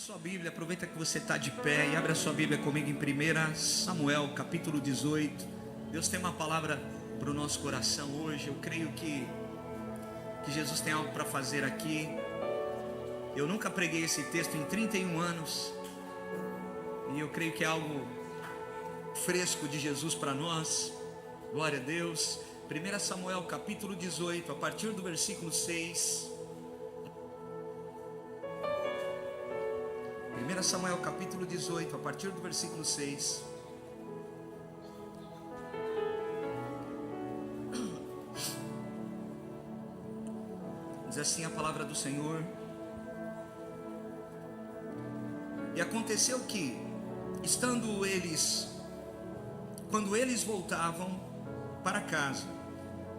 sua Bíblia, aproveita que você está de pé e abre a sua Bíblia comigo em 1 Samuel, capítulo 18. Deus tem uma palavra para o nosso coração hoje. Eu creio que Jesus tem algo para fazer aqui. Eu nunca preguei esse texto em 31 anos e eu creio que é algo fresco de Jesus para nós. Glória a Deus. 1 Samuel, capítulo 18, a partir do versículo 6. 1 Samuel capítulo 18, a partir do versículo 6. Diz assim a palavra do Senhor: E aconteceu que, quando eles voltavam para casa,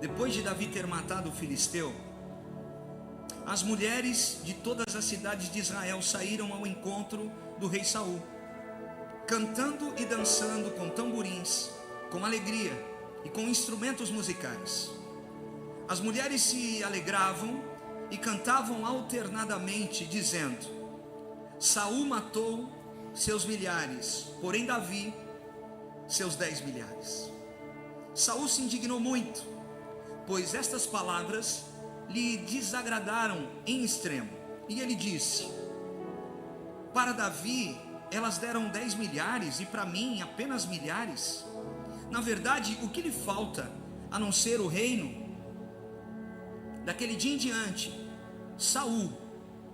depois de Davi ter matado o filisteu, as mulheres de todas as cidades de Israel saíram ao encontro do rei Saul, cantando e dançando com tamborins, com alegria e com instrumentos musicais. As mulheres se alegravam e cantavam alternadamente, dizendo: Saul matou seus milhares, porém Davi seus 10 milhares. Saul se indignou muito, pois estas palavras lhe desagradaram em extremo, e ele disse: Para Davi elas deram 10 milhares e para mim apenas milhares. Na verdade, o que lhe falta a não ser o reino? Daquele dia em diante, Saul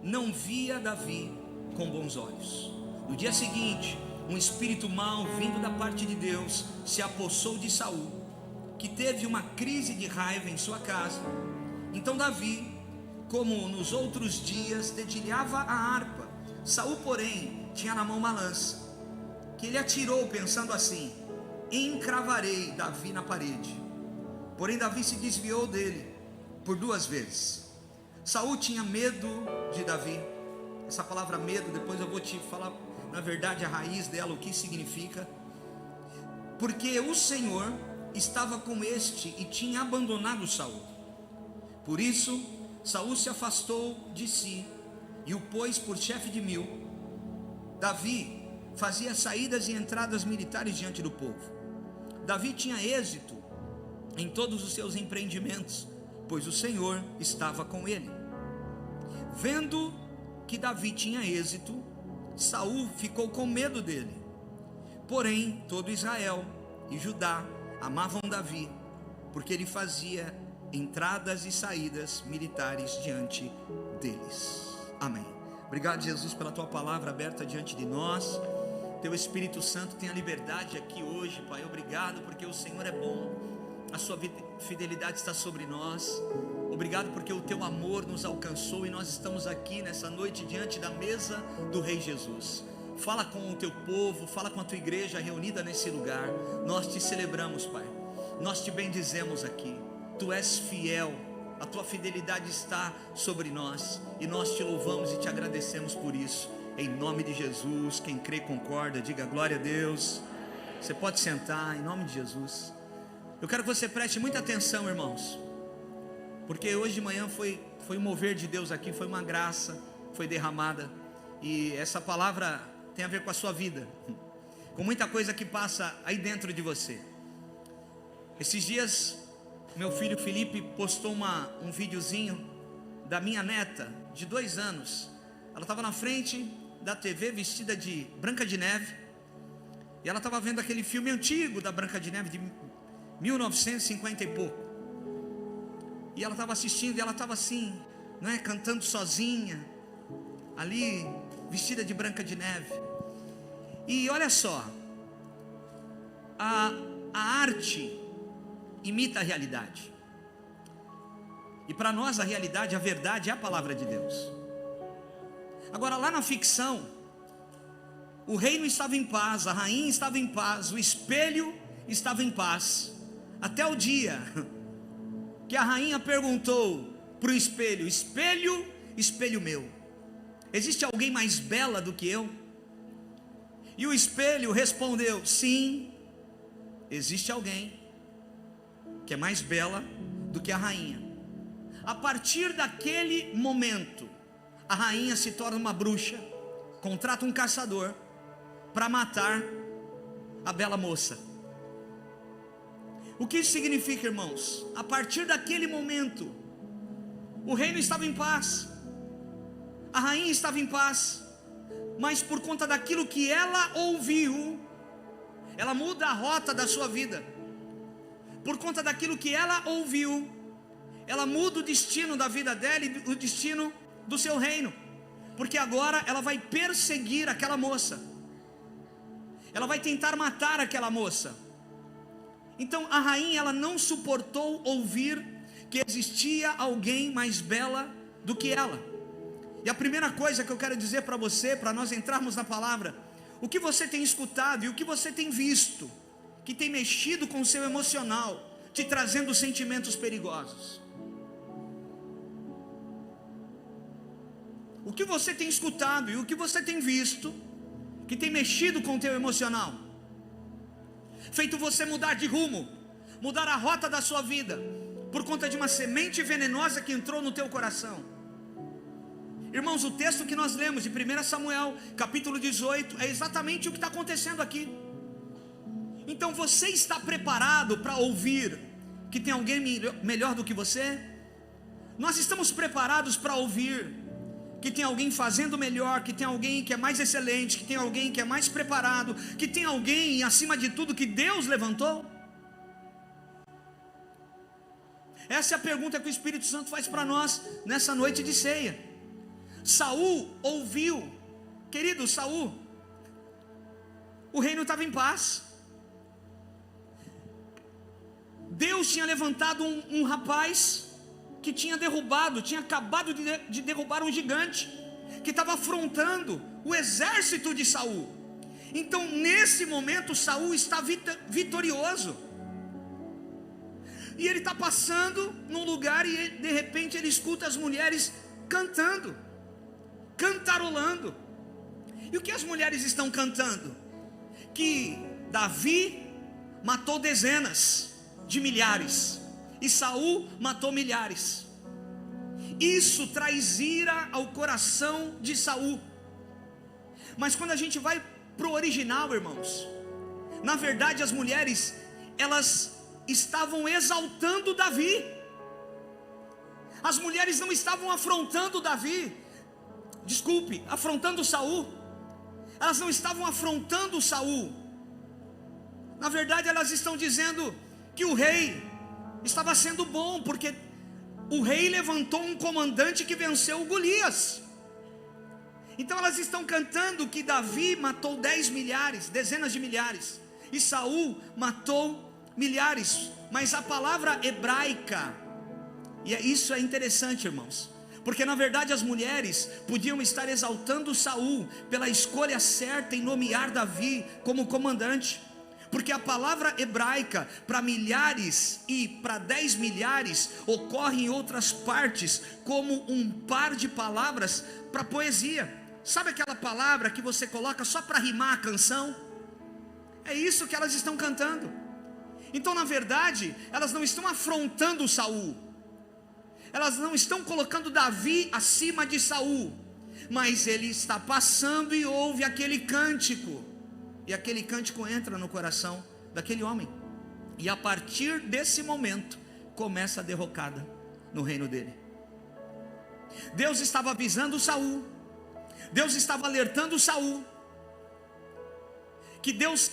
não via Davi com bons olhos. No dia seguinte, um espírito mau vindo da parte de Deus se apossou de Saul, que teve uma crise de raiva em sua casa. Então Davi, como nos outros dias, dedilhava a harpa. Saul, porém, tinha na mão uma lança, que ele atirou pensando assim: encravarei Davi na parede. Porém Davi se desviou dele por 2 vezes. Saul tinha medo de Davi. Essa palavra medo, depois eu vou te falar na verdade a raiz dela, o que significa. Porque o Senhor estava com este e tinha abandonado Saul. Por isso, Saul se afastou de si e o pôs por chefe de 1000. Davi fazia saídas e entradas militares diante do povo. Davi tinha êxito em todos os seus empreendimentos, pois o Senhor estava com ele. Vendo que Davi tinha êxito, Saul ficou com medo dele. Porém, todo Israel e Judá amavam Davi, porque ele fazia entradas e saídas militares diante deles. Amém. Obrigado, Jesus, pela tua palavra aberta diante de nós. Teu Espírito Santo tem a liberdade aqui hoje, Pai. Obrigado porque o Senhor é bom, a sua fidelidade está sobre nós. Obrigado porque o teu amor nos alcançou e nós estamos aqui nessa noite diante da mesa do Rei Jesus. Fala com o teu povo, fala com a tua igreja reunida nesse lugar. Nós te celebramos, Pai. Nós te bendizemos aqui. Tu és fiel, a tua fidelidade está sobre nós e nós te louvamos e te agradecemos por isso. Em nome de Jesus, quem crê concorda, diga glória a Deus. Você pode sentar, em nome de Jesus. Eu quero que você preste muita atenção, irmãos, porque hoje de manhã foi um mover de Deus aqui, foi uma graça, foi derramada, e essa palavra tem a ver com a sua vida, com muita coisa que passa aí dentro de você. Esses dias, meu filho Felipe postou um videozinho da minha neta, de 2 anos. Ela estava na frente da TV vestida de Branca de Neve, e ela estava vendo aquele filme antigo da Branca de Neve, de 1950 e pouco. E ela estava assistindo, e ela estava assim, não é, cantando sozinha, ali, vestida de Branca de Neve. E olha só, a arte imita a realidade. E para nós a realidade, a verdade é a palavra de Deus. Agora lá na ficção, o reino estava em paz, a rainha estava em paz, o espelho estava em paz, até o dia que a rainha perguntou para o espelho: espelho, espelho meu, existe alguém mais bela do que eu? E o espelho respondeu: sim, existe alguém que é mais bela do que a rainha. A partir daquele momento, a rainha se torna uma bruxa, contrata um caçador para matar a bela moça. O que isso significa, irmãos? A partir daquele momento, o reino estava em paz, a rainha estava em paz, mas por conta daquilo que ela ouviu, ela muda a rota da sua vida. Por conta daquilo que ela ouviu, ela muda o destino da vida dela e o destino do seu reino, porque agora ela vai perseguir aquela moça, ela vai tentar matar aquela moça. Então a rainha, ela não suportou ouvir que existia alguém mais bela do que ela. E a primeira coisa que eu quero dizer para você, para nós entrarmos na palavra: o que você tem escutado e o que você tem visto, que tem mexido com o seu emocional, te trazendo sentimentos perigosos? O que você tem escutado e o que você tem visto, que tem mexido com o teu emocional, feito você mudar de rumo, mudar a rota da sua vida, por conta de uma semente venenosa que entrou no teu coração? Irmãos, o texto que nós lemos de 1 Samuel, capítulo 18, é exatamente o que está acontecendo aqui. Então você está preparado para ouvir que tem alguém melhor do que você? Nós estamos preparados para ouvir que tem alguém fazendo melhor, que tem alguém que é mais excelente, que tem alguém que é mais preparado, que tem alguém acima de tudo que Deus levantou? Essa é a pergunta que o Espírito Santo faz para nós nessa noite de ceia. Saul ouviu, querido Saul, o reino estava em paz, Deus tinha levantado um rapaz que tinha acabado de derrubar um gigante, que estava afrontando o exército de Saul. Então nesse momento Saul está vitorioso, e ele está passando num lugar e de repente ele escuta as mulheres cantando, cantarolando. E o que as mulheres estão cantando? Que Davi matou dezenas de milhares e Saul matou milhares. Isso traz ira ao coração de Saul. Mas quando a gente vai para o original, irmãos, na verdade as mulheres, elas estavam exaltando Davi. As mulheres não estavam afrontando afrontando Saul. Elas não estavam afrontando Saul. Na verdade elas estão dizendo que o rei estava sendo bom, porque o rei levantou um comandante que venceu o Golias. Então elas estão cantando que Davi matou 10 milhares, dezenas de milhares, e Saul matou milhares. Mas a palavra hebraica, e isso é interessante, irmãos, porque na verdade as mulheres podiam estar exaltando Saul pela escolha certa em nomear Davi como comandante, porque a palavra hebraica para milhares e para 10 milhares ocorre em outras partes como um par de palavras para poesia. Sabe aquela palavra que você coloca só para rimar a canção? É isso que elas estão cantando. Então na verdade elas não estão afrontando Saul, elas não estão colocando Davi acima de Saul, mas ele está passando e ouve aquele cântico, e aquele cântico entra no coração daquele homem, e a partir desse momento começa a derrocada no reino dele. Deus estava avisando Saul, Deus estava alertando Saul, que Deus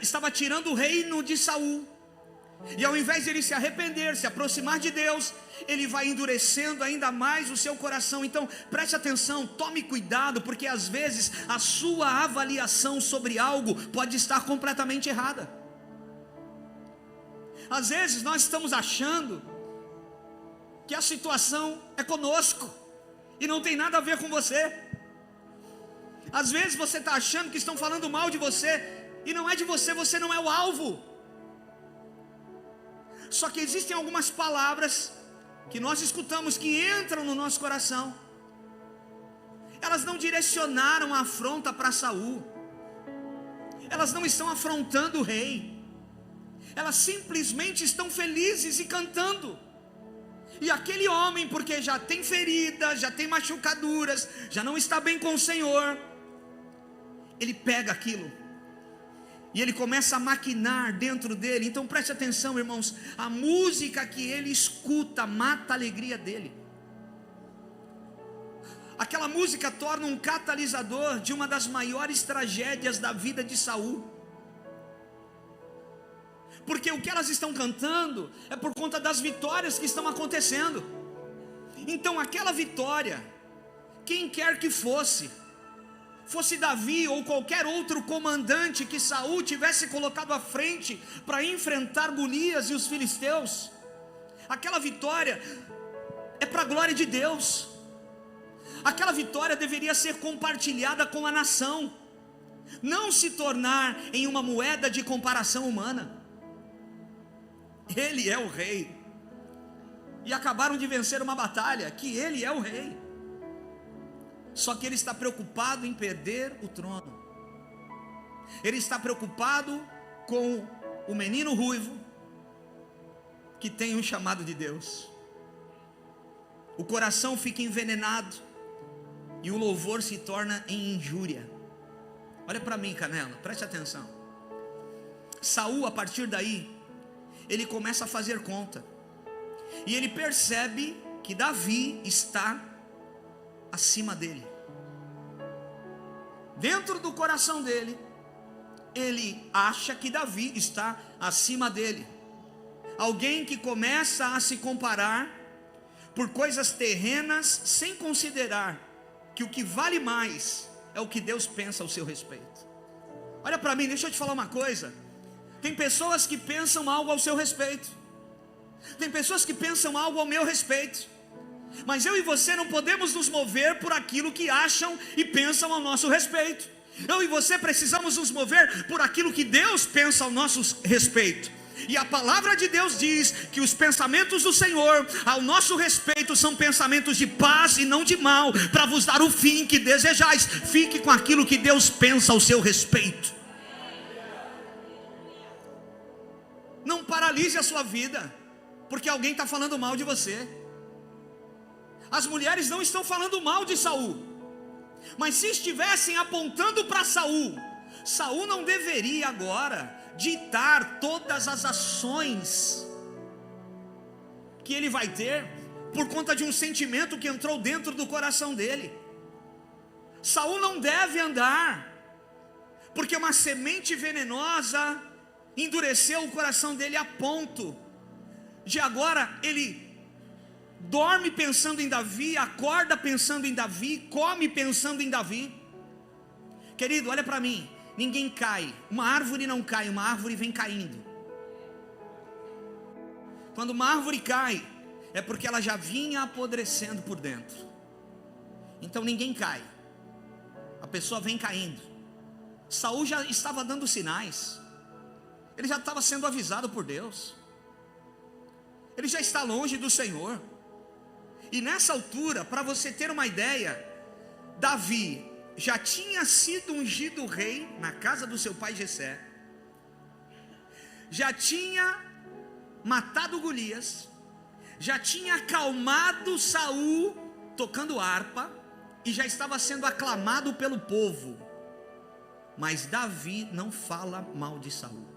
estava tirando o reino de Saul, e ao invés de ele se arrepender, se aproximar de Deus, ele vai endurecendo ainda mais o seu coração. Então preste atenção, tome cuidado, porque às vezes a sua avaliação sobre algo pode estar completamente errada. Às vezes nós estamos achando que a situação é conosco e não tem nada a ver com você. Às vezes você está achando que estão falando mal de você, e não é de você, você não é o alvo. Só que existem algumas palavras que nós escutamos que entram no nosso coração. Elas não direcionaram a afronta para Saul, elas não estão afrontando o rei, elas simplesmente estão felizes e cantando. E aquele homem, porque já tem feridas, já tem machucaduras, já não está bem com o Senhor, ele pega aquilo e ele começa a maquinar dentro dele. Então preste atenção, irmãos, a música que ele escuta mata a alegria dele. Aquela música torna um catalisador de uma das maiores tragédias da vida de Saul. Porque o que elas estão cantando é por conta das vitórias que estão acontecendo. Então aquela vitória, quem quer que fosse Davi ou qualquer outro comandante que Saul tivesse colocado à frente para enfrentar Golias e os filisteus, aquela vitória é para a glória de Deus. Aquela vitória deveria ser compartilhada com a nação, não se tornar em uma moeda de comparação humana. Ele é o rei, e acabaram de vencer uma batalha que ele é o rei. Só que ele está preocupado em perder o trono. Ele está preocupado com o menino ruivo que tem um chamado de Deus. O coração fica envenenado e o louvor se torna em injúria. Olha para mim, Canela, preste atenção. Saul, a partir daí, ele começa a fazer conta, e ele percebe que Davi está acima dele. Dentro do coração dele, ele acha que Davi está acima dele. Alguém que começa a se comparar por coisas terrenas, sem considerar que o que vale mais é o que Deus pensa ao seu respeito. Olha para mim, deixa eu te falar uma coisa. Tem pessoas que pensam algo ao seu respeito, tem pessoas que pensam algo ao meu respeito, mas eu e você não podemos nos mover por aquilo que acham e pensam ao nosso respeito. Eu e você precisamos nos mover por aquilo que Deus pensa ao nosso respeito. E a palavra de Deus diz que os pensamentos do Senhor ao nosso respeito são pensamentos de paz e não de mal, para vos dar o fim que desejais. Fique com aquilo que Deus pensa ao seu respeito. Não paralise a sua vida porque alguém está falando mal de você. As mulheres não estão falando mal de Saul, mas se estivessem apontando para Saul, Saul não deveria agora ditar todas as ações que ele vai ter por conta de um sentimento que entrou dentro do coração dele. Saul não deve andar, porque uma semente venenosa endureceu o coração dele a ponto de agora ele dorme pensando em Davi, acorda pensando em Davi, come pensando em Davi. Querido, olha para mim, ninguém cai, uma árvore não cai, uma árvore vem caindo. Quando uma árvore cai, é porque ela já vinha apodrecendo por dentro. Então ninguém cai, a pessoa vem caindo. Saul já estava dando sinais, ele já estava sendo avisado por Deus, ele já está longe do Senhor. E nessa altura, para você ter uma ideia, Davi já tinha sido ungido rei na casa do seu pai Jessé, já tinha matado Golias, já tinha acalmado Saul tocando harpa, e já estava sendo aclamado pelo povo. Mas Davi não fala mal de Saul.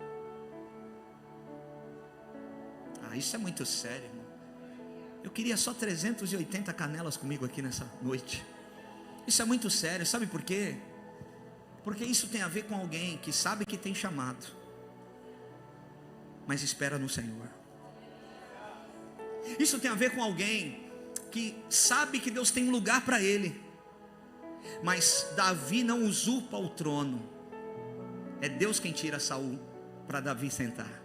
Isso é muito sério, irmão. Eu queria só 380 canelas comigo aqui nessa noite. Isso é muito sério, sabe por quê? Porque isso tem a ver com alguém que sabe que tem chamado, mas espera no Senhor. Isso tem a ver com alguém que sabe que Deus tem um lugar para ele, mas Davi não usurpa o trono. É Deus quem tira Saul para Davi sentar.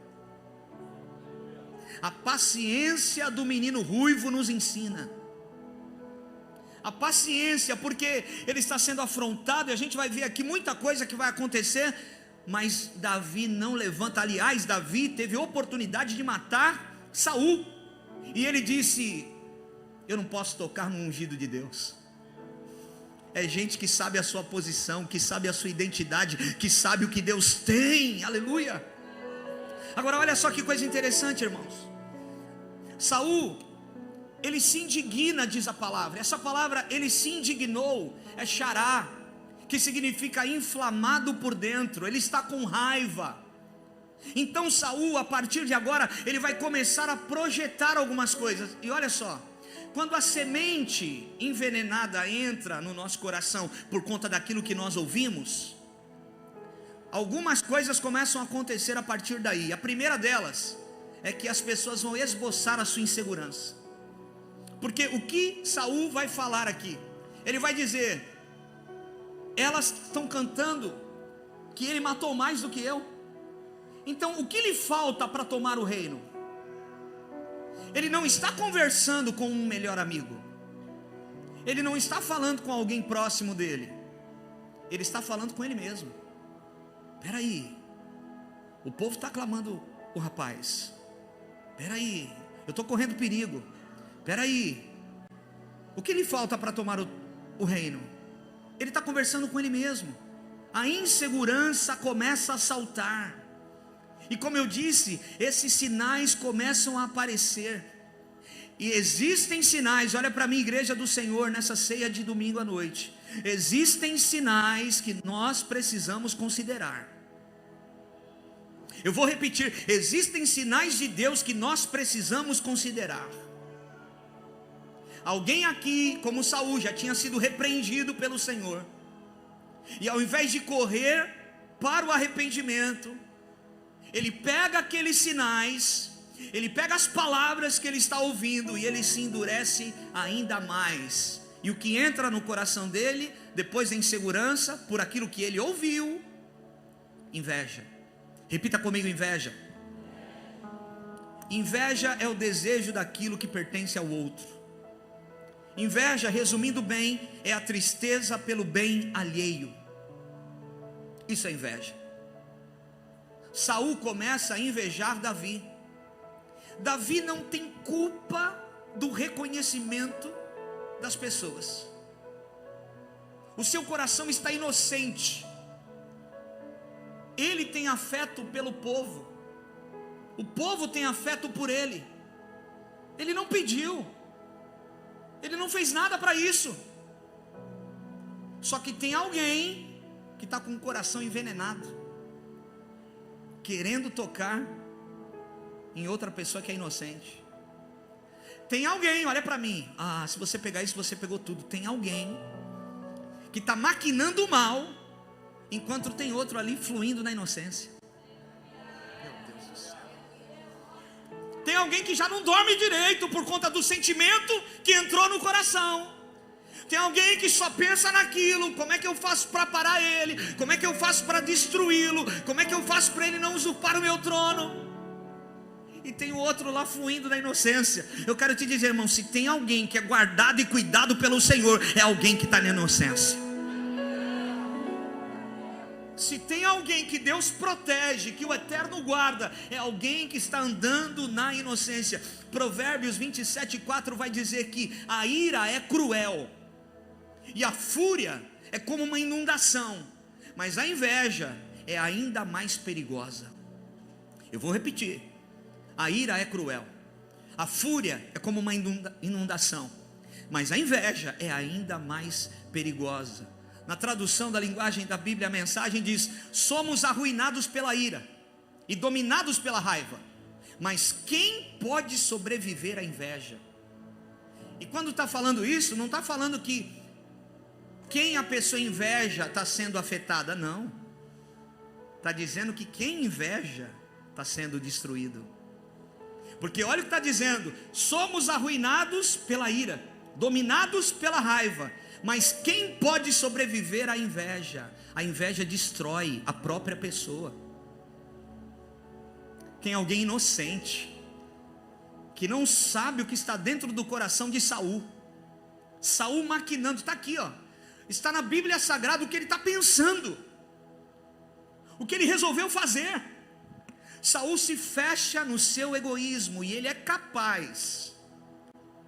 A paciência do menino ruivo nos ensina. A paciência, porque ele está sendo afrontado, e a gente vai ver aqui muita coisa que vai acontecer, mas Davi não levanta. Aliás, Davi teve oportunidade de matar Saul, e ele disse: eu não posso tocar no ungido de Deus. É gente que sabe a sua posição, que sabe a sua identidade, que sabe o que Deus tem. Aleluia. Agora olha só que coisa interessante, irmãos. Saul, ele se indigna, diz a palavra. Essa palavra, ele se indignou, é xará, que significa inflamado por dentro, ele está com raiva. Então Saul, a partir de agora, ele vai começar a projetar algumas coisas. E olha só, quando a semente envenenada entra no nosso coração por conta daquilo que nós ouvimos, algumas coisas começam a acontecer a partir daí. A primeira delas é que as pessoas vão esboçar a sua insegurança. Porque o que Saul vai falar aqui? Ele vai dizer: elas estão cantando que ele matou mais do que eu. Então o que lhe falta para tomar o reino? Ele não está conversando com um melhor amigo, ele não está falando com alguém próximo dele, ele está falando com ele mesmo. Espera aí, o povo está clamando o rapaz. Espera aí, eu estou correndo perigo. Espera aí, o que lhe falta para tomar o reino? Ele está conversando com ele mesmo. A insegurança começa a saltar. E como eu disse, esses sinais começam a aparecer. E existem sinais, olha para mim, igreja do Senhor, nessa ceia de domingo à noite. Existem sinais que nós precisamos considerar. Eu vou repetir, existem sinais de Deus que nós precisamos considerar. Alguém aqui, como Saul, já tinha sido repreendido pelo Senhor, e ao invés de correr para o arrependimento, ele pega aqueles sinais, ele pega as palavras que ele está ouvindo, e ele se endurece ainda mais. E o que entra no coração dele, depois da insegurança, por aquilo que ele ouviu: inveja. Repita comigo: inveja. Inveja é o desejo daquilo que pertence ao outro. Inveja, resumindo bem, é a tristeza pelo bem alheio. Isso é inveja. Saul começa a invejar Davi. Davi não tem culpa do reconhecimento das pessoas. O seu coração está inocente. Ele tem afeto pelo povo. O povo tem afeto por ele. Ele não pediu. Ele não fez nada para isso. Só que tem alguém que está com o coração envenenado, querendo tocar em outra pessoa que é inocente. Tem alguém, olha para mim, se você pegar isso, você pegou tudo. Tem alguém que está maquinando o mal, enquanto tem outro ali fluindo na inocência. Meu Deus do céu. Tem alguém que já não dorme direito por conta do sentimento que entrou no coração. Tem alguém que só pensa naquilo: como é que eu faço para parar ele? Como é que eu faço para destruí-lo? Como é que eu faço para ele não usurpar o meu trono? E tem o outro lá fluindo na inocência. Eu quero te dizer, irmão, se tem alguém que é guardado e cuidado pelo Senhor, é alguém que está na inocência. Se tem alguém que Deus protege, que o Eterno guarda, é alguém que está andando na inocência. Provérbios 27:4 vai dizer que a ira é cruel, e a fúria é como uma inundação, mas a inveja é ainda mais perigosa. Eu vou repetir: a ira é cruel, a fúria é como uma inundação, mas a inveja é ainda mais perigosa. Na tradução da linguagem da Bíblia, a mensagem diz: somos arruinados pela ira e dominados pela raiva, mas quem pode sobreviver à inveja? E quando está falando isso, não está falando que quem a pessoa inveja está sendo afetada, não. Está dizendo que quem inveja está sendo destruído. Porque olha o que está dizendo: somos arruinados pela ira, dominados pela raiva, mas quem pode sobreviver à inveja? A inveja destrói a própria pessoa. Tem alguém inocente, que não sabe o que está dentro do coração de Saul. Saul maquinando, está aqui, está na Bíblia Sagrada o que ele está pensando, o que ele resolveu fazer. Saul se fecha no seu egoísmo, e ele é capaz,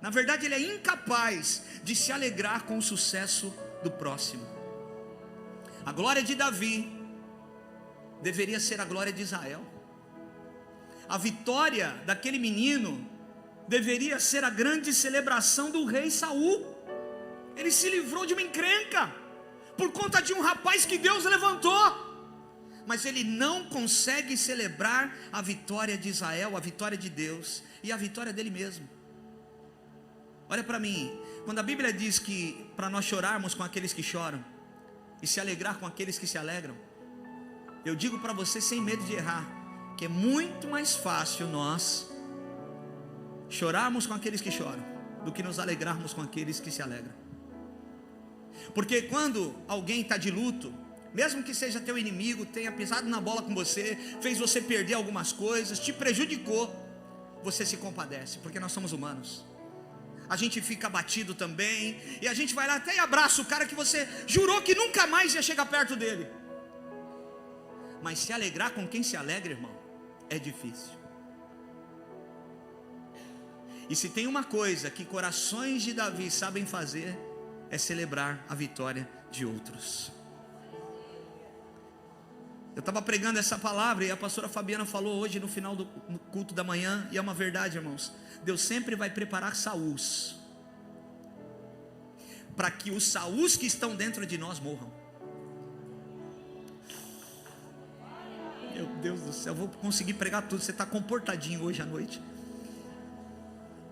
na verdade ele é incapaz de se alegrar com o sucesso do próximo. A glória de Davi deveria ser a glória de Israel. A vitória daquele menino deveria ser a grande celebração do rei Saul. Ele se livrou de uma encrenca, por conta de um rapaz que Deus levantou. Mas ele não consegue celebrar a vitória de Israel, a vitória de Deus e a vitória dele mesmo. Olha para mim, quando a Bíblia diz que para nós chorarmos com aqueles que choram e se alegrar com aqueles que se alegram, eu digo para você sem medo de errar, que é muito mais fácil nós chorarmos com aqueles que choram do que nos alegrarmos com aqueles que se alegram. Porque quando alguém está de luto, mesmo que seja teu inimigo, tenha pisado na bola com você, fez você perder algumas coisas, te prejudicou, você se compadece, porque nós somos humanos. A gente fica abatido também, e a gente vai lá até e abraça o cara que você jurou que nunca mais ia chegar perto dele. Mas se alegrar com quem se alegra, irmão, é difícil. E se tem uma coisa que corações de Davi sabem fazer, é celebrar a vitória de outros. Eu estava pregando essa palavra e a pastora Fabiana falou hoje no final do culto da manhã, e é uma verdade, irmãos. Deus sempre vai preparar Saús, para que os Saús que estão dentro de nós morram. Meu Deus do céu, eu vou conseguir pregar tudo. Você está comportadinho hoje à noite.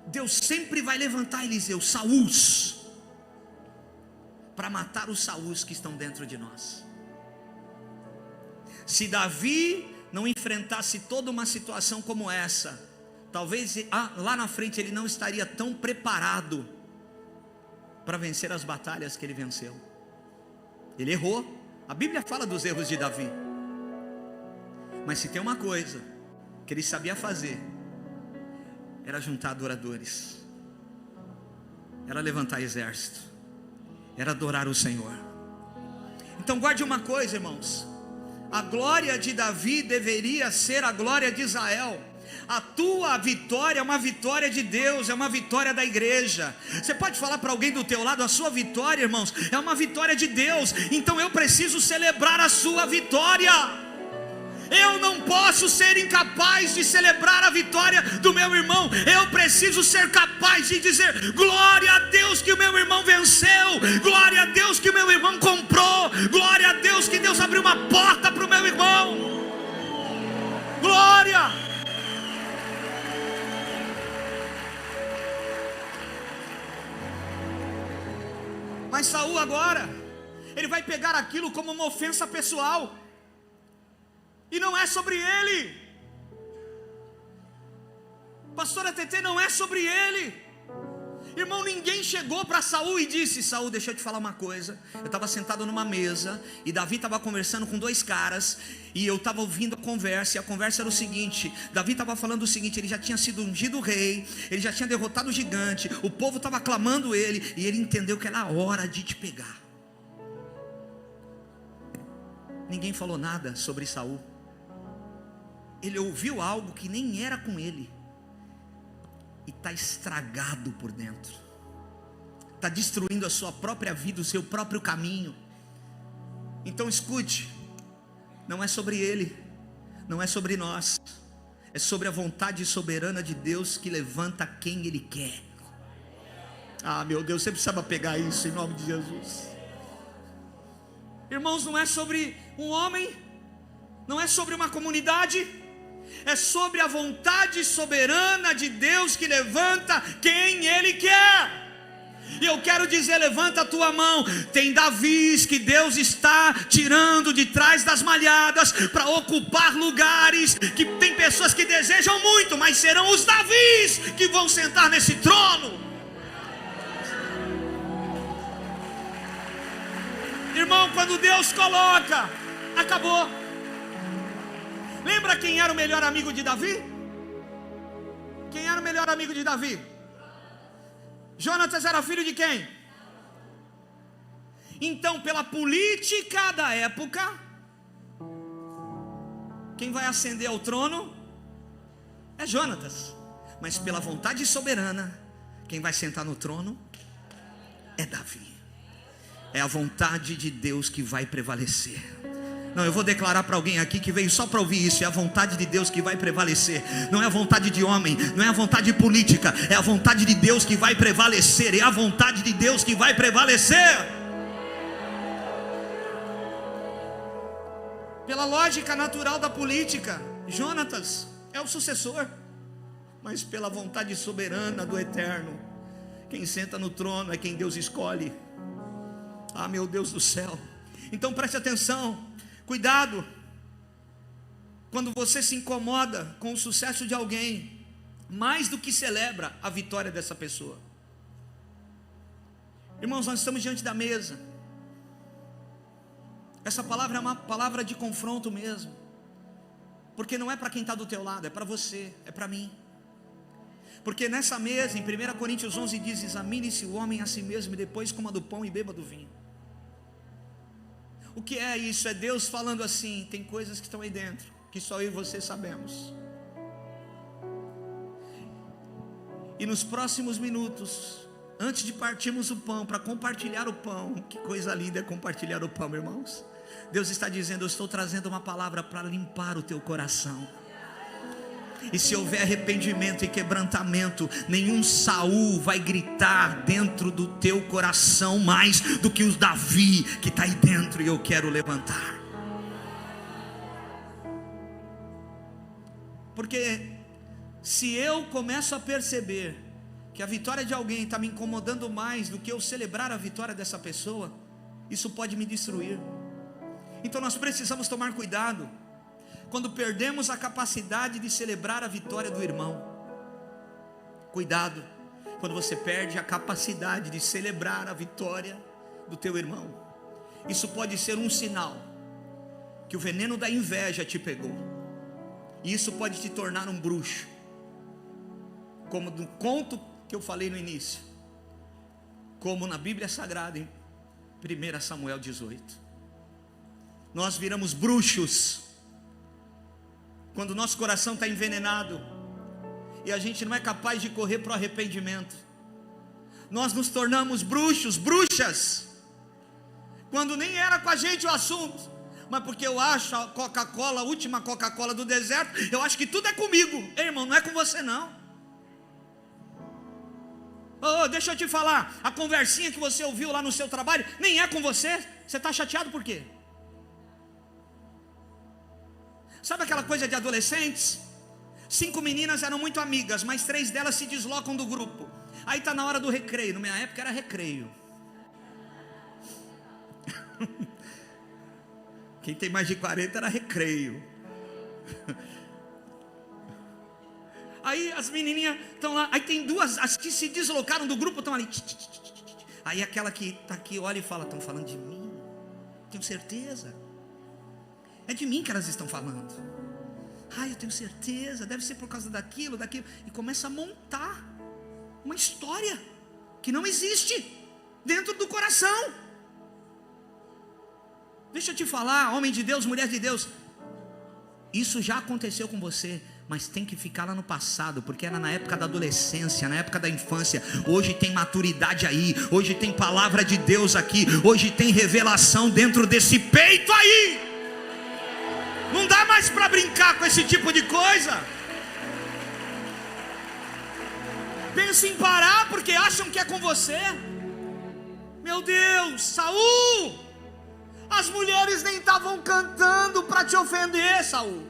Deus sempre vai levantar Eliseu, Saús, para matar os Saús que estão dentro de nós. Se Davi não enfrentasse toda uma situação como essa, talvez lá na frente ele não estaria tão preparado para vencer as batalhas que ele venceu. Ele errou, a Bíblia fala dos erros de Davi, mas se tem uma coisa que ele sabia fazer, era juntar adoradores, era levantar exército, era adorar o Senhor. Então guarde uma coisa, irmãos, a glória de Davi deveria ser a glória de Israel. A tua vitória é uma vitória de Deus, é uma vitória da igreja. Você pode falar para alguém do teu lado, a sua vitória, irmãos, é uma vitória de Deus. Então eu preciso celebrar a sua vitória. Eu não posso ser incapaz de celebrar a vitória do meu irmão. Eu preciso ser capaz de dizer: glória a Deus que o meu irmão venceu, glória a Deus que o meu irmão comprou, glória a Deus que Deus abriu uma porta para o meu irmão. Glória. Mas Saul agora, ele vai pegar aquilo como uma ofensa pessoal. E não é sobre ele. Pastora TT, não é sobre ele. Irmão, ninguém chegou para Saul e disse: Saul, deixa eu te falar uma coisa. Eu estava sentado numa mesa e Davi estava conversando com dois caras, e eu estava ouvindo a conversa, e a conversa era o seguinte: Davi estava falando o seguinte, ele já tinha sido ungido rei, ele já tinha derrotado o gigante, o povo estava clamando ele, e ele entendeu que era a hora de te pegar. Ninguém falou nada sobre Saul. Ele ouviu algo que nem era com ele, e está estragado por dentro, está destruindo a sua própria vida, o seu próprio caminho. Então escute, não é sobre ele, não é sobre nós, é sobre a vontade soberana de Deus que levanta quem ele quer. Ah, meu Deus, você precisava pegar isso em nome de Jesus. Irmãos, não é sobre um homem, não é sobre uma comunidade, é sobre a vontade soberana de Deus que levanta quem Ele quer. E eu quero dizer, levanta a tua mão. Tem Davis que Deus está tirando de trás das malhadas para ocupar lugares, que tem pessoas que desejam muito, mas serão os Davis que vão sentar nesse trono. Irmão, quando Deus coloca, acabou. Lembra quem era o melhor amigo de Davi? Quem era o melhor amigo de Davi? Jonatas era filho de quem? Então, pela política da época, quem vai ascender ao trono é Jonatas. Mas pela vontade soberana, quem vai sentar no trono é Davi. É a vontade de Deus que vai prevalecer. Não, eu vou declarar para alguém aqui que veio só para ouvir isso: é a vontade de Deus que vai prevalecer. Não é a vontade de homem, não é a vontade política, é a vontade de Deus que vai prevalecer. É a vontade de Deus que vai prevalecer. Pela lógica natural da política, Jonatas é o sucessor. Mas pela vontade soberana do Eterno, quem senta no trono é quem Deus escolhe. Ah, meu Deus do céu. Então preste atenção, cuidado quando você se incomoda com o sucesso de alguém, mais do que celebra a vitória dessa pessoa. Irmãos, nós estamos diante da mesa. Essa palavra é uma palavra de confronto mesmo, porque não é para quem está do teu lado, é para você, é para mim. Porque nessa mesa, em 1 Coríntios 11 diz: examine-se o homem a si mesmo, e depois coma do pão e beba do vinho. O que é isso? É Deus falando assim: tem coisas que estão aí dentro, que só eu e você sabemos. E nos próximos minutos, antes de partirmos o pão, para compartilhar o pão, que coisa linda é compartilhar o pão, irmãos. Deus está dizendo: eu estou trazendo uma palavra para limpar o teu coração. E se houver arrependimento e quebrantamento, nenhum Saul vai gritar dentro do teu coração mais do que os Davi que está aí dentro, e eu quero levantar. Porque se eu começo a perceber que a vitória de alguém está me incomodando mais do que eu celebrar a vitória dessa pessoa, isso pode me destruir. Então nós precisamos tomar cuidado quando perdemos a capacidade de celebrar a vitória do irmão. Cuidado quando você perde a capacidade de celebrar a vitória do teu irmão. Isso pode ser um sinal que o veneno da inveja te pegou, e isso pode te tornar um bruxo, como no conto que eu falei no início, como na Bíblia Sagrada em 1 Samuel 18. Nós viramos bruxos quando o nosso coração está envenenado e a gente não é capaz de correr para o arrependimento. Nós nos tornamos bruxos, bruxas, quando nem era com a gente o assunto, mas porque eu acho a Coca-Cola, a última Coca-Cola do deserto, eu acho que tudo é comigo. Ei, irmão, não é com você não. Oh, deixa eu te falar, a conversinha que você ouviu lá no seu trabalho nem é com você. Você está chateado por quê? Sabe aquela coisa de adolescentes? 5 meninas eram muito amigas, mas 3 delas se deslocam do grupo. Aí está na hora do recreio. Na minha época era recreio. Quem tem mais de 40 era recreio. Aí as menininhas estão lá. Aí tem 2, as que se deslocaram do grupo estão ali. Aí aquela que está aqui olha e fala: estão falando de mim? Tenho certeza. É de mim que elas estão falando. Eu tenho certeza, deve ser por causa daquilo. E começa a montar uma história que não existe dentro do coração. Deixa eu te falar, homem de Deus, mulher de Deus, isso já aconteceu com você, mas tem que ficar lá no passado, porque era na época da adolescência, na época da infância. Hoje tem maturidade aí, hoje tem palavra de Deus aqui, hoje tem revelação dentro desse peito aí. Não dá mais para brincar com esse tipo de coisa. Pensa em parar porque acham que é com você. Meu Deus, Saul, as mulheres nem estavam cantando para te ofender, Saul.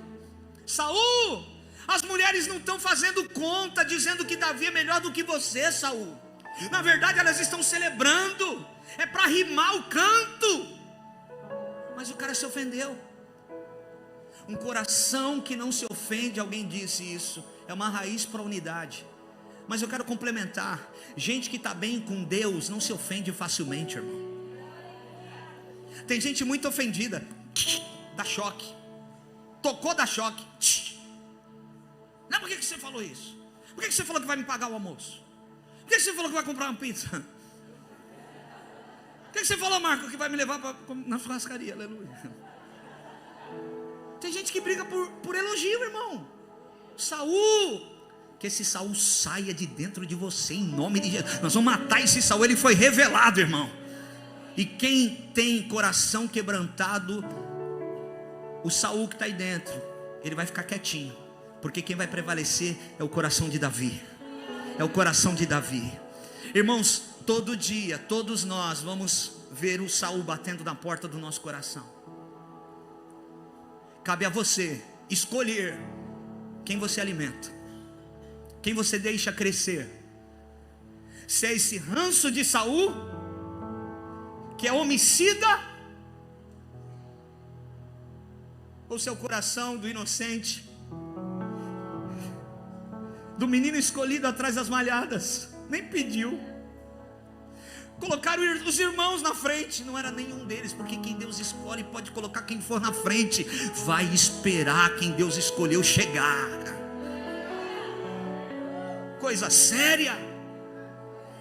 Saul, as mulheres não estão fazendo conta, dizendo que Davi é melhor do que você, Saul. Na verdade elas estão celebrando, é para rimar o canto. Mas o cara se ofendeu. Um coração que não se ofende, alguém disse isso, é uma raiz para a unidade. Mas eu quero complementar: gente que está bem com Deus não se ofende facilmente, irmão. Tem gente muito ofendida, dá choque, tocou, dá choque. Não, por que você falou isso? Por que você falou que vai me pagar o almoço? Por que você falou que vai comprar uma pizza? Por que você falou, Marco, que vai me levar na churrascaria? Aleluia. Tem gente que briga por elogio, irmão. Saul, que esse Saul saia de dentro de você, em nome de Jesus. Nós vamos matar esse Saul, ele foi revelado, irmão. E quem tem coração quebrantado, o Saul que está aí dentro, ele vai ficar quietinho, porque quem vai prevalecer é o coração de Davi. É o coração de Davi. Irmãos, todo dia, todos nós vamos ver o Saul batendo na porta do nosso coração. cabe a você escolher quem você alimenta, quem você deixa crescer. Se é esse ranço de Saul, que é homicida, ou seu coração do inocente, do menino escolhido atrás das malhadas, nem pediu. Colocaram os irmãos na frente, não era nenhum deles, porque quem Deus escolhe pode colocar quem for na frente. Vai esperar quem Deus escolheu chegar. Coisa séria.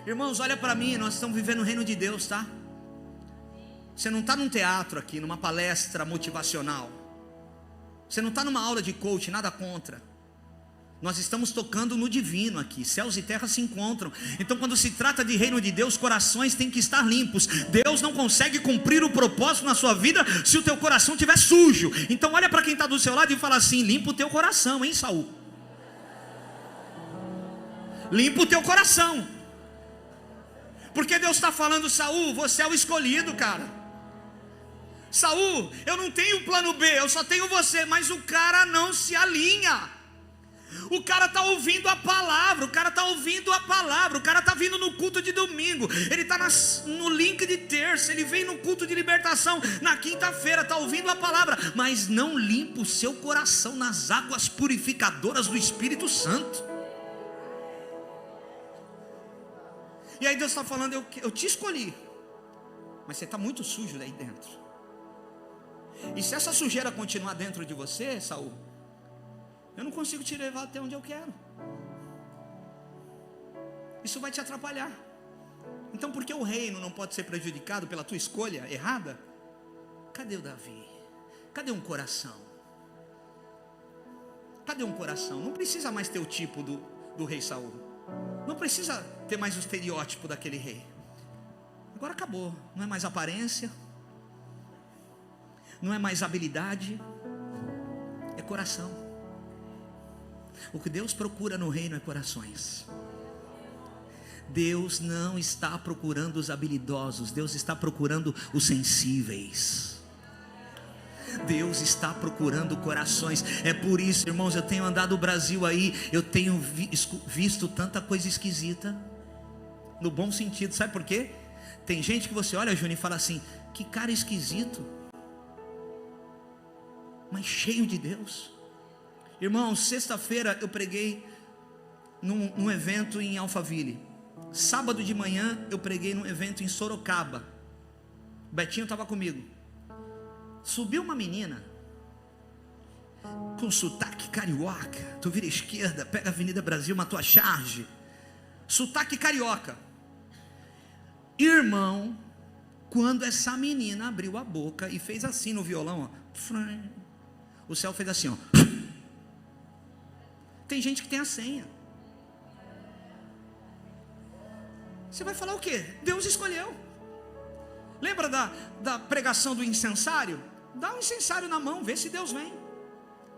Irmãos, olha para mim, nós estamos vivendo o reino de Deus, tá? Você não está num teatro aqui, numa palestra motivacional. Você não está numa aula de coach, nada contra. Nós estamos tocando no divino aqui, céus e terra se encontram. Então quando se trata de reino de Deus, corações têm que estar limpos. Deus não consegue cumprir o propósito na sua vida se o teu coração estiver sujo. Então olha para quem está do seu lado e fala assim: limpa o teu coração, hein, Saul? Limpa o teu coração. Porque Deus está falando: Saul, você é o escolhido, cara. Saul, eu não tenho plano B, eu só tenho você. Mas o cara não se alinha. O cara está ouvindo a palavra, o cara está ouvindo a palavra, o cara está vindo no culto de domingo, ele está no link de terça, ele vem no culto de libertação na quinta-feira, está ouvindo a palavra, mas não limpa o seu coração nas águas purificadoras do Espírito Santo. E aí Deus está falando: eu te escolhi, mas você está muito sujo daí dentro. E se essa sujeira continuar dentro de você, Saul, eu não consigo te levar até onde eu quero. Isso vai te atrapalhar. Então por que o reino não pode ser prejudicado pela tua escolha errada? Cadê o Davi? Cadê um coração? Cadê um coração? Não precisa mais ter o tipo do rei Saul. Não precisa ter mais o estereótipo daquele rei. Agora acabou. Não é mais aparência, não é mais habilidade, é coração. O que Deus procura no reino é corações. Deus não está procurando os habilidosos, Deus está procurando os sensíveis. Deus está procurando corações. É por isso, irmãos, eu tenho andado o Brasil aí, eu tenho visto tanta coisa esquisita, no bom sentido. Sabe por quê? Tem gente que você olha, Júnior, e fala assim: que cara esquisito, mas cheio de Deus. Irmão, sexta-feira eu preguei num evento em Alphaville. Sábado de manhã eu preguei num evento em Sorocaba. O Betinho estava comigo. Subiu uma menina com sotaque carioca. Tu vira à esquerda, pega a Avenida Brasil, uma tua charge. Sotaque carioca. Irmão, quando essa menina abriu a boca e fez assim no violão, ó, o céu fez assim, ó. Tem gente que tem a senha. Você vai falar o quê? Deus escolheu. Lembra da pregação do incensário? Dá um incensário na mão, vê se Deus vem.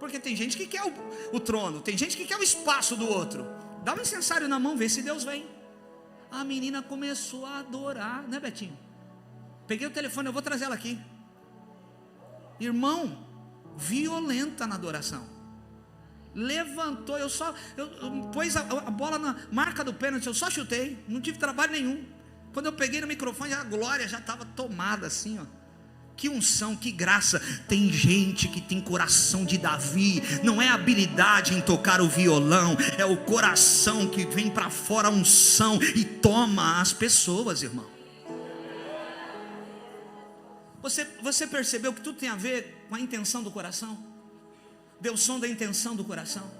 Porque tem gente que quer o trono, tem gente que quer o espaço do outro. Dá um incensário na mão, vê se Deus vem. A menina começou a adorar, né, Betinho? Peguei o telefone, eu vou trazer ela aqui. Irmão, violenta na adoração. Levantou, eu pus a bola na marca do pênalti, eu só chutei, não tive trabalho nenhum. Quando eu peguei no microfone, a glória já estava tomada assim, ó. Que unção, que graça. Tem gente que tem coração de Davi. Não é habilidade em tocar o violão, é o coração que vem para fora, a unção, e toma as pessoas, irmão. Você percebeu que tudo tem a ver com a intenção do coração? Deus sonda a intenção do coração.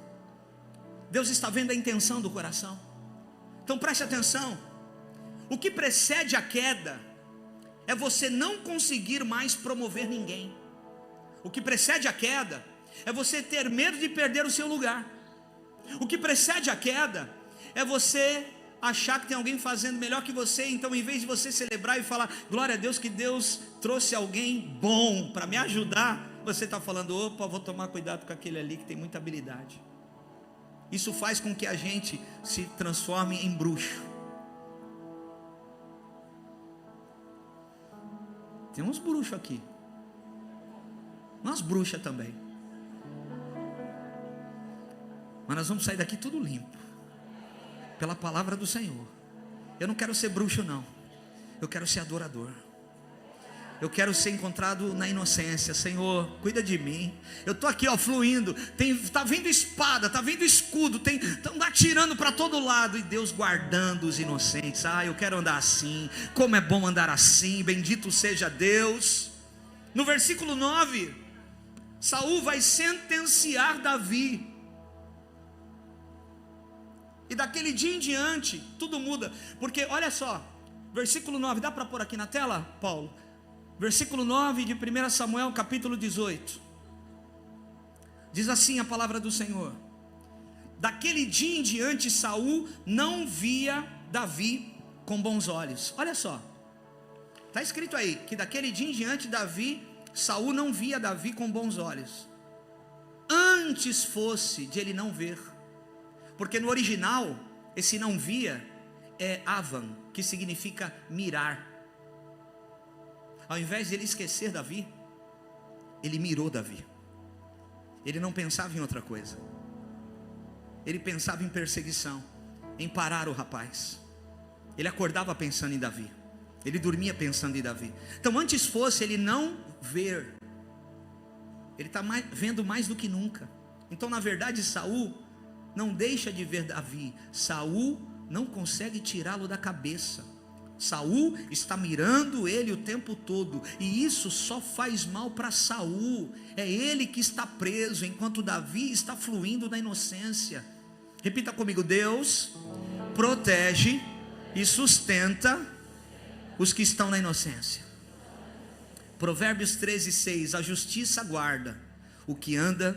Deus está vendo a intenção do coração. Então preste atenção. O que precede a queda é você não conseguir mais promover ninguém. O que precede a queda é você ter medo de perder o seu lugar. O que precede a queda é você achar que tem alguém fazendo melhor que você. Então, em vez de você celebrar e falar glória a Deus que Deus trouxe alguém bom para me ajudar, você está falando: opa, vou tomar cuidado com aquele ali que tem muita habilidade. Isso faz com que a gente se transforme em bruxo. Tem uns bruxos aqui, umas bruxas também. Mas nós vamos sair daqui tudo limpo, pela palavra do Senhor. Eu não quero ser bruxo não, eu quero ser adorador. Eu quero ser encontrado na inocência. Senhor, cuida de mim. Eu estou aqui, fluindo. Está vindo espada, está vindo escudo. Estão atirando para todo lado. E Deus guardando os inocentes. Eu quero andar assim. Como é bom andar assim. Bendito seja Deus. No versículo 9, Saul vai sentenciar Davi. E daquele dia em diante, tudo muda. Porque olha só, versículo 9, dá para pôr aqui na tela, Paulo? Versículo 9 de 1 Samuel, capítulo 18. Diz assim a palavra do Senhor: daquele dia em diante Saul não via Davi com bons olhos. Olha só, está escrito aí, que daquele dia em diante Saul não via Davi com bons olhos. Antes fosse de ele não ver. Porque no original, esse não via é avan, que significa mirar. Ao invés de ele esquecer Davi, ele mirou Davi. Ele não pensava em outra coisa. Ele pensava em perseguição, em parar o rapaz. Ele acordava pensando em Davi. Ele dormia pensando em Davi. Então antes fosse ele não ver, ele está vendo mais do que nunca. Então na verdade Saul não deixa de ver Davi. Saul não consegue tirá-lo da cabeça. Saul está mirando ele o tempo todo, e isso só faz mal para Saul. É ele que está preso, enquanto Davi está fluindo na inocência. Repita comigo: Deus protege e sustenta os que estão na inocência. Provérbios 13:6: a justiça guarda o que anda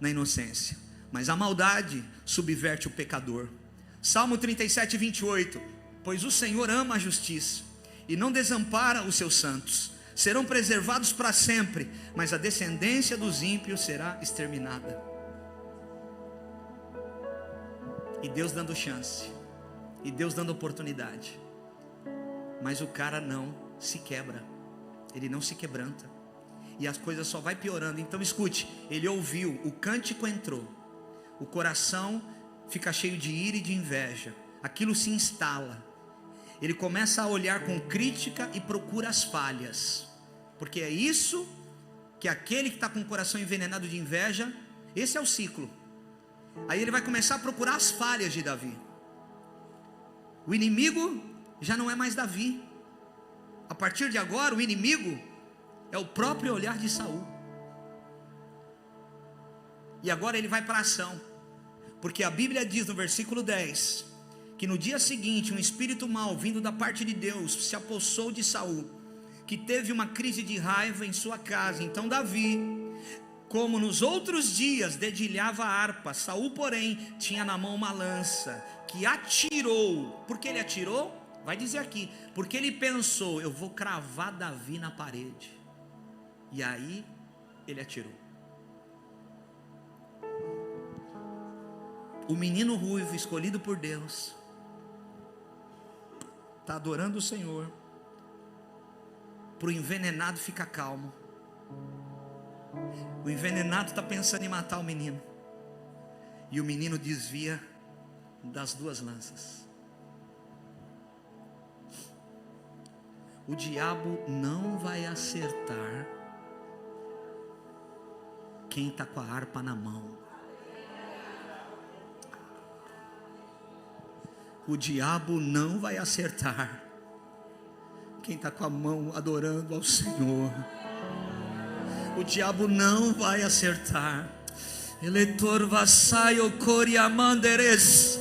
na inocência, mas a maldade subverte o pecador. Salmo 37:28: pois o Senhor ama a justiça e não desampara os seus santos. Serão preservados para sempre, mas a descendência dos ímpios será exterminada. E Deus dando chance, e Deus dando oportunidade, mas o cara não se quebra, ele não se quebranta, e as coisas só vai piorando. Então escute, ele ouviu, o cântico entrou, o coração fica cheio de ira e de inveja, aquilo se instala. Ele começa a olhar com crítica e procura as falhas, porque é isso que aquele que está com o coração envenenado de inveja, esse é o ciclo. Aí ele vai começar a procurar as falhas de Davi. O inimigo já não é mais Davi. A partir de agora o inimigo é o próprio olhar de Saul. E agora ele vai para a ação, porque a Bíblia diz no versículo 10 que no dia seguinte um espírito mau vindo da parte de Deus se apossou de Saul, que teve uma crise de raiva em sua casa. Então Davi, como nos outros dias, dedilhava a harpa. Saul, porém, tinha na mão uma lança, que atirou. Por que ele atirou? Vai dizer aqui, porque ele pensou: eu vou cravar Davi na parede. E aí ele atirou. O menino ruivo escolhido por Deus está adorando o Senhor. Para o envenenado ficar calmo. O envenenado está pensando em matar o menino, e o menino desvia das duas lanças. O diabo não vai acertar quem está com a harpa na mão. O diabo não vai acertar quem está com a mão adorando ao Senhor. O diabo não vai acertar. Eleitor vassaio coriamanderes.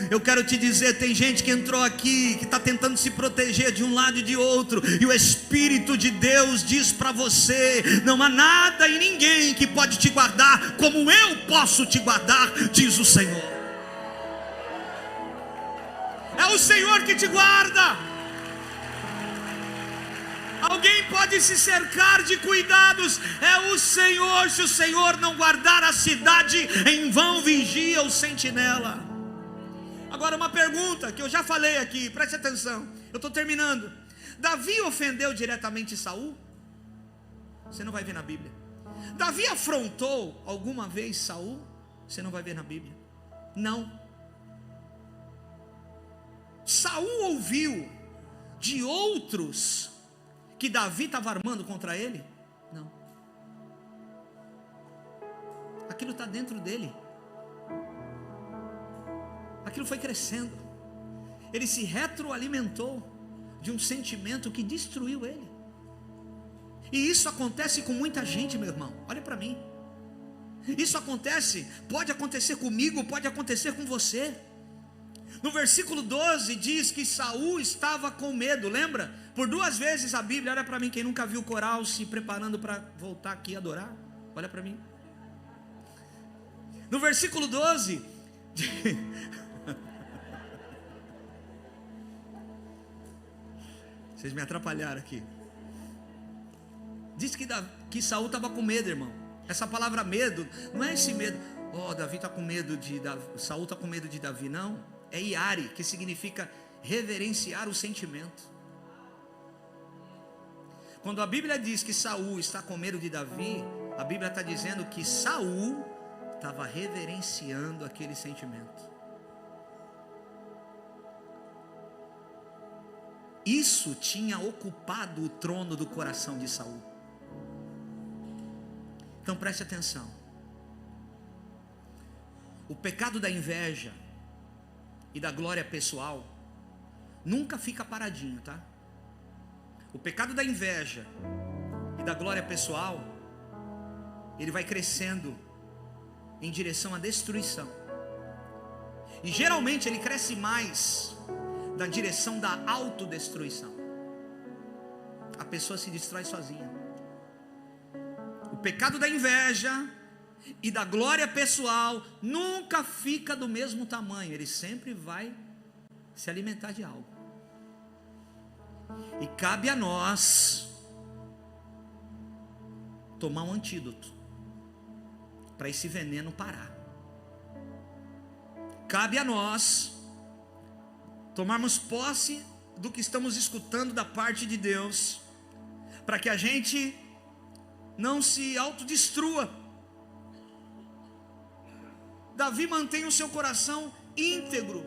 Eu quero te dizer, tem gente que entrou aqui, que está tentando se proteger de um lado e de outro, e o Espírito de Deus diz para você: não há nada e ninguém que pode te guardar como eu posso te guardar, diz o Senhor. É o Senhor que te guarda. Alguém pode se cercar de cuidados, é o Senhor. Se o Senhor não guardar a cidade, em vão vigia o sentinela. Agora uma pergunta que eu já falei aqui, preste atenção, eu estou terminando. Davi ofendeu diretamente Saul? Você não vai ver na Bíblia. Davi afrontou alguma vez Saul? Você não vai ver na Bíblia. Não. Saul ouviu de outros que Davi estava armando contra ele? Não. Aquilo está dentro dele. Aquilo foi crescendo. Ele se retroalimentou de um sentimento que destruiu ele. E isso acontece com muita gente, meu irmão. Olha para mim. Isso acontece, pode acontecer comigo, pode acontecer com você. No versículo 12 diz que Saul estava com medo, lembra? Por 2 vezes a Bíblia, olha para mim, quem nunca viu o coral se preparando para voltar aqui e adorar, olha para mim. No versículo 12, vocês me atrapalharam aqui. Diz que Saul estava com medo, irmão. Essa palavra medo, não é esse medo, Davi está com medo de Davi, Saul está com medo de Davi, não. É iare, que significa reverenciar o sentimento. Quando a Bíblia diz que Saul está com medo de Davi, a Bíblia está dizendo que Saul estava reverenciando aquele sentimento. Isso tinha ocupado o trono do coração de Saul. Então preste atenção. O pecado da inveja e da glória pessoal nunca fica paradinho, tá? O pecado da inveja e da glória pessoal, ele vai crescendo em direção à destruição. E geralmente ele cresce mais na direção da autodestruição. A pessoa se destrói sozinha. O pecado da inveja e da glória pessoal nunca fica do mesmo tamanho. Ele sempre vai se alimentar de algo. E cabe a nós tomar um antídoto para esse veneno parar. Cabe a nós tomarmos posse do que estamos escutando da parte de Deus, para que a gente não se autodestrua. Davi mantém o seu coração íntegro,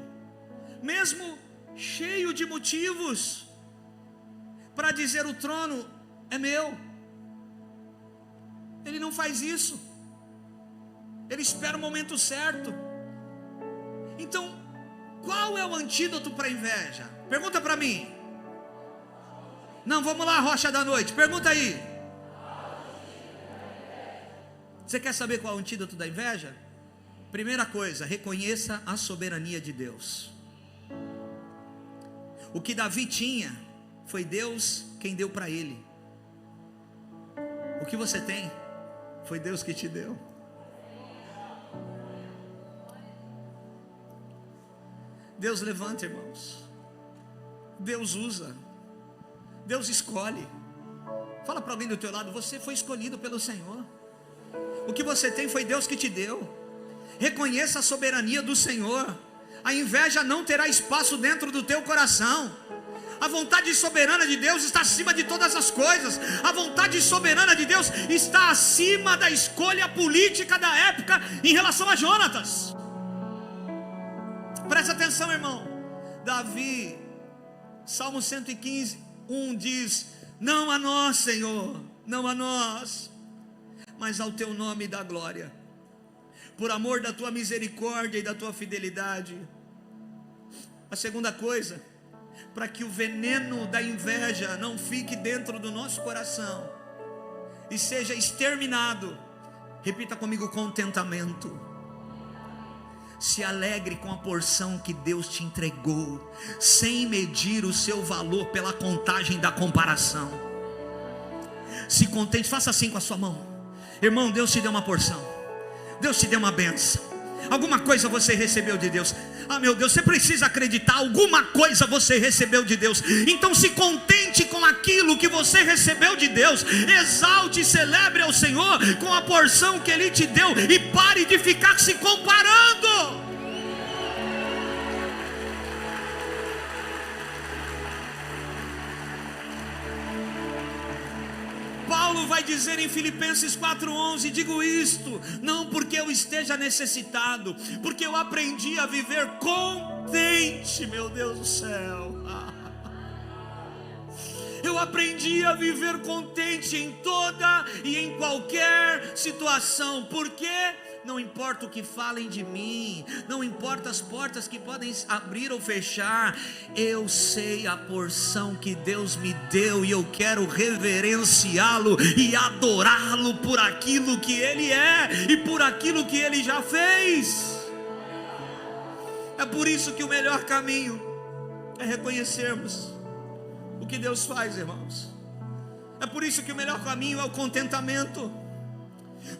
mesmo cheio de motivos para dizer: o trono é meu. Ele não faz isso. Ele espera o momento certo. Então, qual é o antídoto para a inveja? Pergunta para mim. Não, vamos lá, Rocha da Noite, pergunta aí. Você quer saber qual é o antídoto da inveja? Primeira coisa, reconheça a soberania de Deus. O que Davi tinha, foi Deus quem deu para ele. O que você tem, foi Deus que te deu. Deus levanta, irmãos. Deus usa. Deus escolhe. Fala para alguém do teu lado: você foi escolhido pelo Senhor. O que você tem foi Deus que te deu. Reconheça a soberania do Senhor. A inveja não terá espaço dentro do teu coração. A vontade soberana de Deus está acima de todas as coisas. A vontade soberana de Deus está acima da escolha política da época em relação a Jonatas. Presta atenção, irmão. Davi, Salmo 115, 1 diz: não a nós, Senhor, não a nós, mas ao teu nome dá glória, por amor da tua misericórdia e da tua fidelidade. A segunda coisa, para que o veneno da inveja não fique dentro do nosso coração e seja exterminado, repita comigo: contentamento. Se alegre com a porção que Deus te entregou, sem medir o seu valor pela contagem da comparação. Se contente, faça assim com a sua mão. Irmão, Deus te deu uma porção, Deus te deu uma bênção, alguma coisa você recebeu de Deus. Ah, meu Deus, você precisa acreditar, alguma coisa você recebeu de Deus. Então se contente com aquilo que você recebeu de Deus. Exalte e celebre ao Senhor com a porção que Ele te deu, e pare de ficar se comparando. Paulo vai dizer em Filipenses 4:11: digo isto, não porque eu esteja necessitado, porque eu aprendi a viver contente, meu Deus do céu. Eu aprendi a viver contente em toda e em qualquer situação. Por quê? Não importa o que falem de mim, não importa as portas que podem abrir ou fechar, eu sei a porção que Deus me deu e eu quero reverenciá-lo e adorá-lo por aquilo que Ele é e por aquilo que Ele já fez. É por isso que o melhor caminho é reconhecermos o que Deus faz, irmãos. É por isso que o melhor caminho é o contentamento.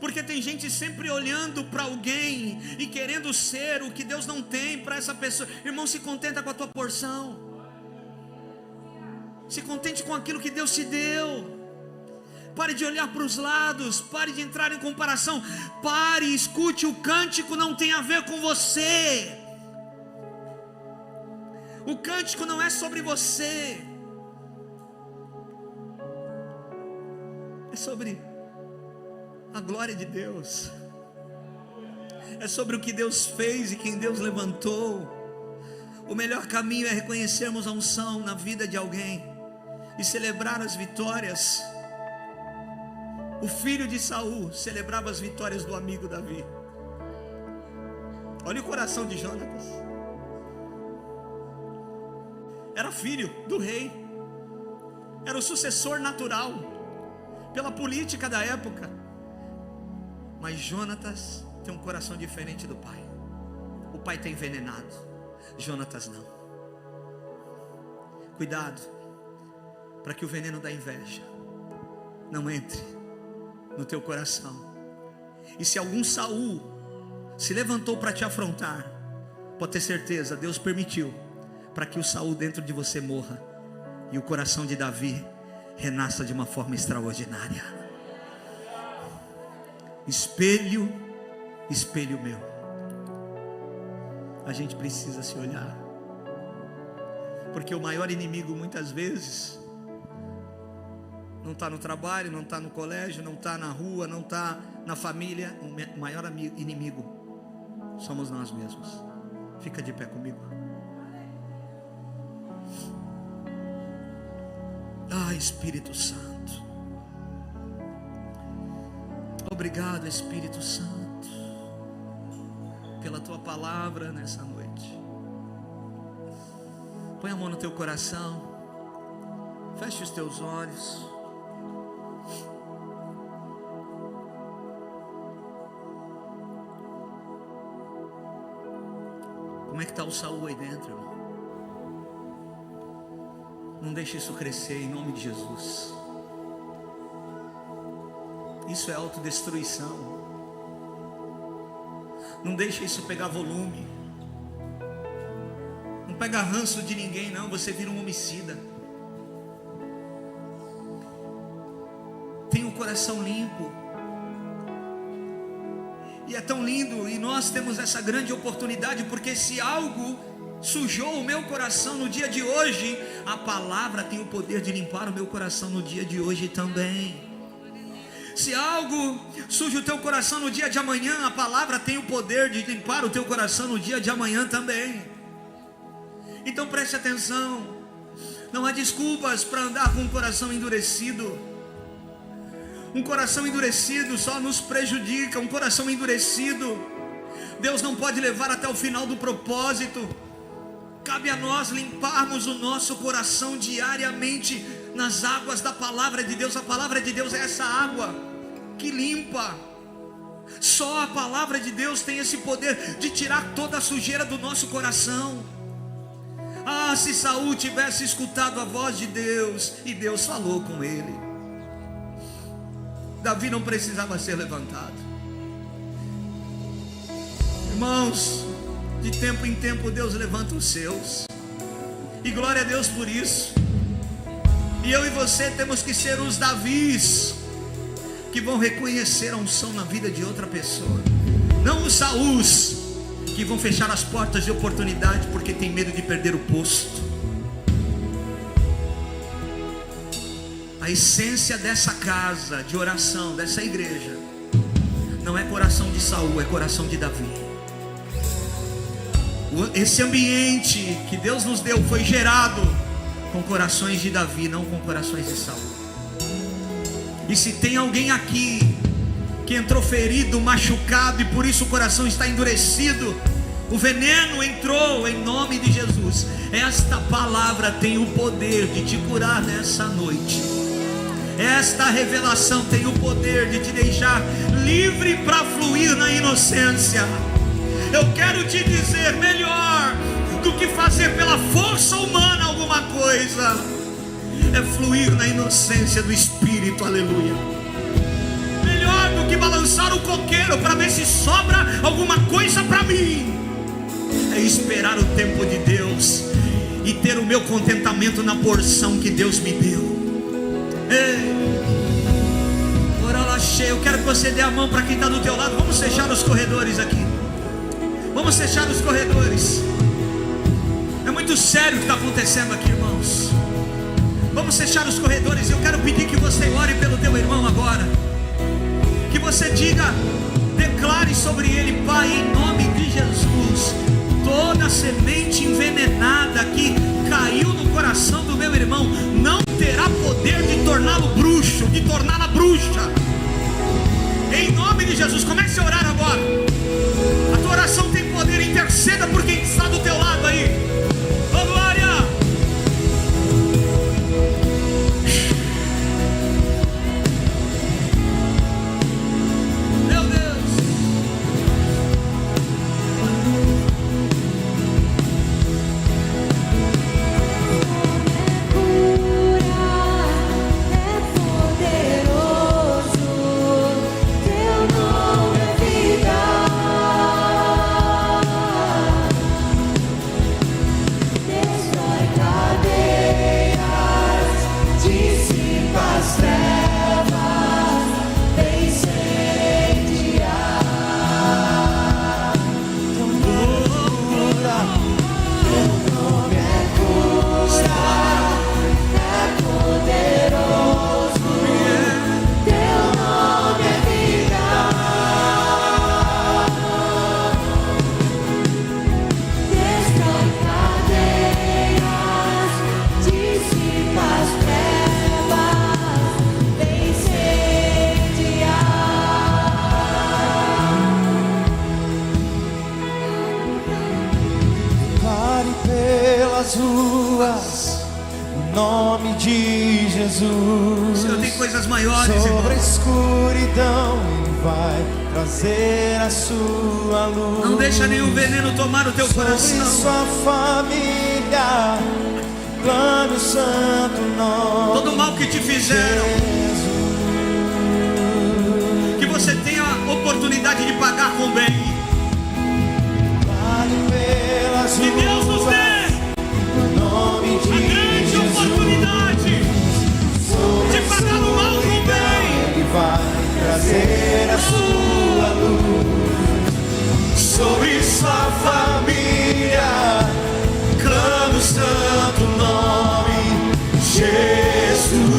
Porque tem gente sempre olhando para alguém e querendo ser o que Deus não tem para essa pessoa. Irmão, se contenta com a tua porção. Se contente com aquilo que Deus te deu. Pare de olhar para os lados, pare de entrar em comparação. Pare e escute: o cântico não tem a ver com você. O cântico não é sobre você. É sobre a glória de Deus. É sobre o que Deus fez e quem Deus levantou. O melhor caminho é reconhecermos a unção na vida de alguém e celebrar as vitórias. O filho de Saul celebrava as vitórias do amigo Davi. Olha o coração de Jonatas. Era filho do rei, era o sucessor natural pela política da época. Mas Jonatas tem um coração diferente do pai. O pai está envenenado, Jonatas não. Cuidado para que o veneno da inveja não entre no teu coração. E se algum Saul se levantou para te afrontar, pode ter certeza, Deus permitiu para que o Saul dentro de você morra e o coração de Davi renasça de uma forma extraordinária. Espelho, espelho meu. A gente precisa se olhar, porque o maior inimigo muitas vezes não está no trabalho, não está no colégio, não está na rua, não está na família. O maior inimigo somos nós mesmos. Fica de pé comigo. Ah, Espírito Santo. Obrigado, Espírito Santo, pela tua palavra nessa noite. Põe a mão no teu coração. Feche os teus olhos. Como é que está o Saul aí dentro, irmão? Não deixe isso crescer em nome de Jesus. Isso é autodestruição. Não deixe isso pegar volume. Não pega ranço de ninguém, não. Você vira um homicida. Tenha o coração limpo. E é tão lindo. E nós temos essa grande oportunidade. Porque se algo sujou o meu coração no dia de hoje, a palavra tem o poder de limpar o meu coração no dia de hoje também. Se algo suja o teu coração no dia de amanhã, a palavra tem o poder de limpar o teu coração no dia de amanhã também. Então preste atenção. Não há desculpas para andar com um coração endurecido. Um coração endurecido só nos prejudica. Um coração endurecido, Deus não pode levar até o final do propósito. Cabe a nós limparmos o nosso coração diariamente nas águas da palavra de Deus. A palavra de Deus é essa água que limpa. Só a palavra de Deus tem esse poder de tirar toda a sujeira do nosso coração. Ah, se Saul tivesse escutado a voz de Deus e Deus falou com ele, Davi não precisava ser levantado. Irmãos, de tempo em tempo Deus levanta os seus, e glória a Deus por isso. E eu e você temos que ser os Davis que vão reconhecer a unção na vida de outra pessoa, não os Saús que vão fechar as portas de oportunidade porque tem medo de perder o posto. A essência dessa casa de oração, dessa igreja, não é coração de Saul, é coração de Davi. Esse ambiente que Deus nos deu foi gerado com corações de Davi, não com corações de Saul. E se tem alguém aqui que entrou ferido, machucado, e por isso o coração está endurecido, o veneno entrou em nome de Jesus. Esta palavra tem o poder de te curar nessa noite. Esta revelação tem o poder de te deixar livre para fluir na inocência. Eu quero te dizer, melhor do que fazer pela força humana alguma coisa, é fluir na inocência do Espírito, aleluia. Melhor do que balançar o coqueiro para ver se sobra alguma coisa para mim, é esperar o tempo de Deus e ter o meu contentamento na porção que Deus me deu. Ei, ora lá cheio, eu quero que você dê a mão para quem está do teu lado. Vamos fechar os corredores aqui. Vamos fechar os corredores. É muito sério o que está acontecendo aqui, irmãos. Vamos fechar os corredores. Eu quero pedir que você ore pelo teu irmão agora. Que você diga, declare sobre ele: Pai, em nome de Jesus, toda semente envenenada que caiu no coração do meu irmão não terá poder de torná-lo bruxo, de torná-la bruxa. Em nome de Jesus, comece a orar agora. A tua oração tem poder, interceda por quem está do teu lado aí. Oh, glória! Meu Deus! Senhor, tem coisas maiores sobre a escuridão, vai trazer a sua luz. Não deixa nenhum veneno tomar o teu coração. Sobre sua família, clame o santo nome. Todo mal que te fizeram, que você tenha a oportunidade de pagar com bem. Que Deus nos dê a grande oportunidade de pagar o mal com bem. Ele vai trazer a sua luz sobre sua família. Clama o santo nome, Jesus.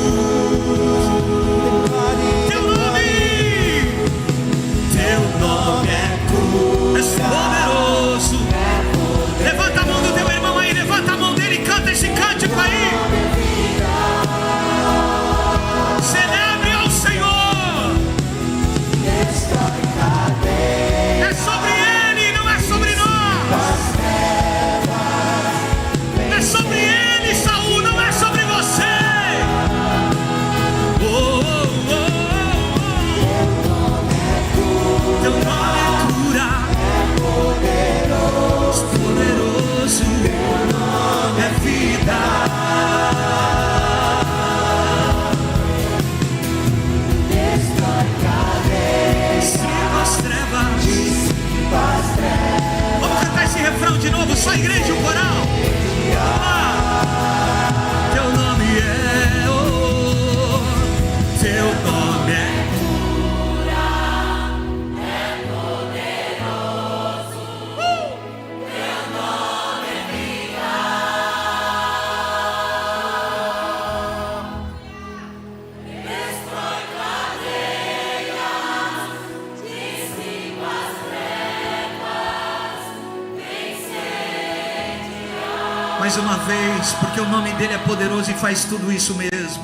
Mais uma vez, porque o nome dele é poderoso e faz tudo isso mesmo.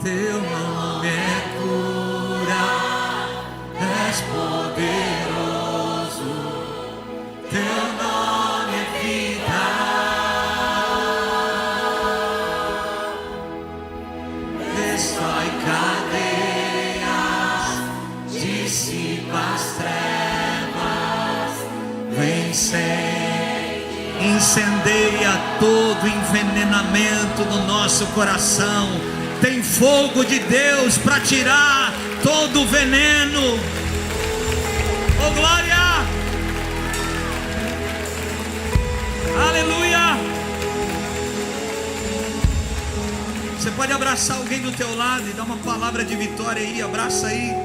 Teu nome é cura, és poderoso. Teu nome é vida. Destrói cadeias, dissipa as trevas, vence. Incendeia todo envenenamento no nosso coração. Tem fogo de Deus para tirar todo o veneno. Oh glória! Aleluia! Você pode abraçar alguém do teu lado e dar uma palavra de vitória aí. Abraça aí.